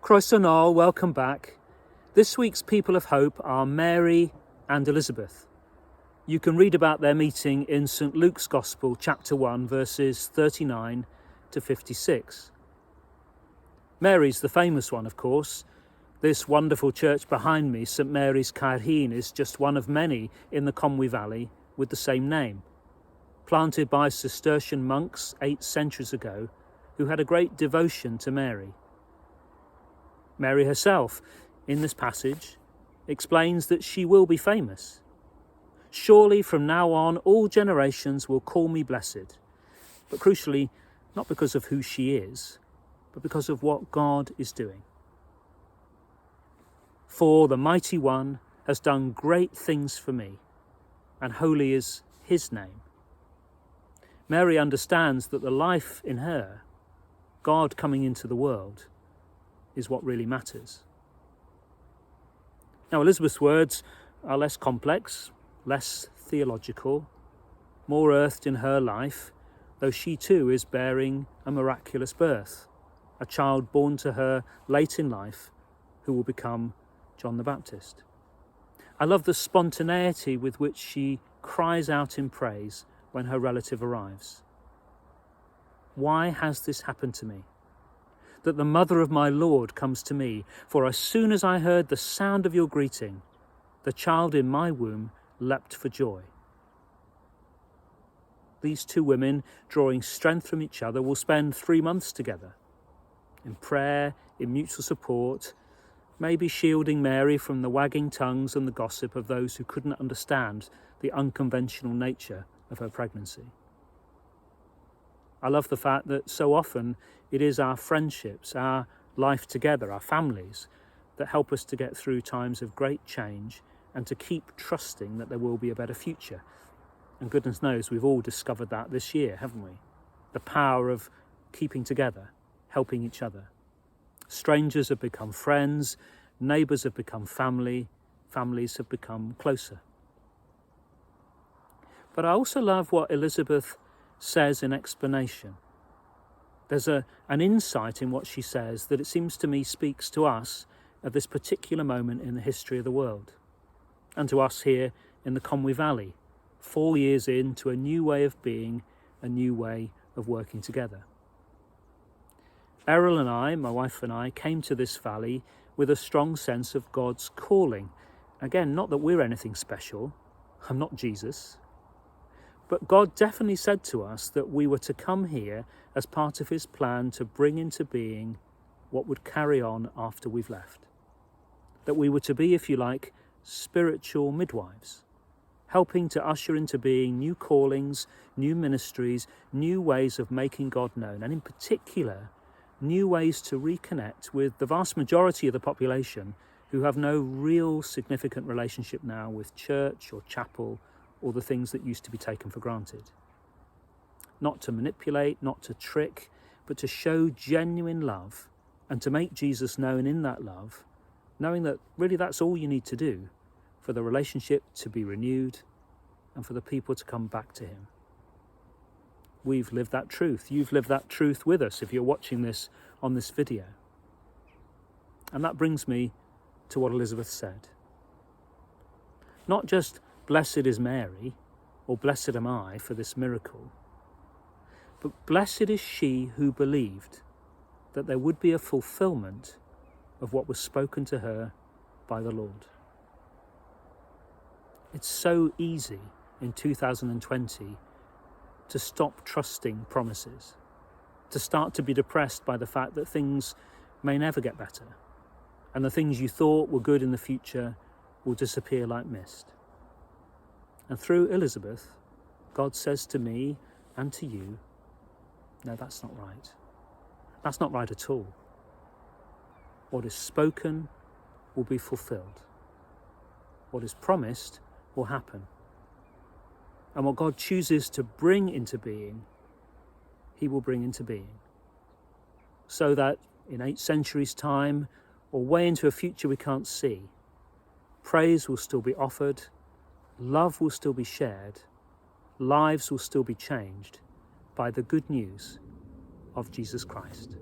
Croeso nôl, welcome back. This week's people of hope are Mary and Elizabeth. You can read about their meeting in St Luke's Gospel, chapter 1, verses 39 to 56. Mary's the famous one, of course. This wonderful church behind me, St Mary's Caerhun, is just one of many in the Conwy Valley with the same name, planted by Cistercian monks 8 centuries ago who had a great devotion to Mary. Mary herself, in this passage, explains that she will be famous. Surely from now on all generations will call me blessed, but crucially, not because of who she is, but because of what God is doing. For the Mighty One has done great things for me, and holy is his name. Mary understands that the life in her, God coming into the world, is what really matters. Now, Elizabeth's words are less complex, less theological, more earthed in her life, though she too is bearing a miraculous birth, a child born to her late in life who will become John the Baptist. I love the spontaneity with which she cries out in praise when her relative arrives. Why has this happened to me? That the mother of my Lord comes to me, for as soon as I heard the sound of your greeting, the child in my womb leapt for joy. These two women, drawing strength from each other, will spend 3 months together, in prayer, in mutual support, maybe shielding Mary from the wagging tongues and the gossip of those who couldn't understand the unconventional nature of her pregnancy. I love the fact that so often it is our friendships, our life together, our families, that help us to get through times of great change and to keep trusting that there will be a better future. And goodness knows we've all discovered that this year, haven't we? The power of keeping together, helping each other. Strangers have become friends, neighbours have become family, families have become closer. But I also love what Elizabeth says in explanation. There's an insight in what she says that it seems to me speaks to us at this particular moment in the history of the world, and to us here in the Conwy Valley, 4 years into a new way of being, a new way of working together. Errol and I, my wife and I, came to this valley with a strong sense of God's calling. Again, not that we're anything special. I'm not Jesus. But God definitely said to us that we were to come here as part of his plan to bring into being what would carry on after we've left. That we were to be, if you like, spiritual midwives, helping to usher into being new callings, new ministries, new ways of making God known, and in particular, new ways to reconnect with the vast majority of the population who have no real significant relationship now with church or chapel or the things that used to be taken for granted. Not to manipulate, not to trick, but to show genuine love and to make Jesus known in that love, knowing that really that's all you need to do for the relationship to be renewed and for the people to come back to him. We've lived that truth. You've lived that truth with us if you're watching this on this video. And that brings me to what Elizabeth said. Not just blessed is Mary, or blessed am I for this miracle, but blessed is she who believed that there would be a fulfillment of what was spoken to her by the Lord. It's so easy in 2020 to stop trusting promises, to start to be depressed by the fact that things may never get better, and the things you thought were good in the future will disappear like mist. And through Elizabeth, God says to me and to you, no, that's not right. That's not right at all. What is spoken will be fulfilled. What is promised will happen. And what God chooses to bring into being, he will bring into being. So that in 8 centuries' time, or way into a future we can't see, praise will still be offered, love will still be shared, lives will still be changed by the good news of Jesus Christ.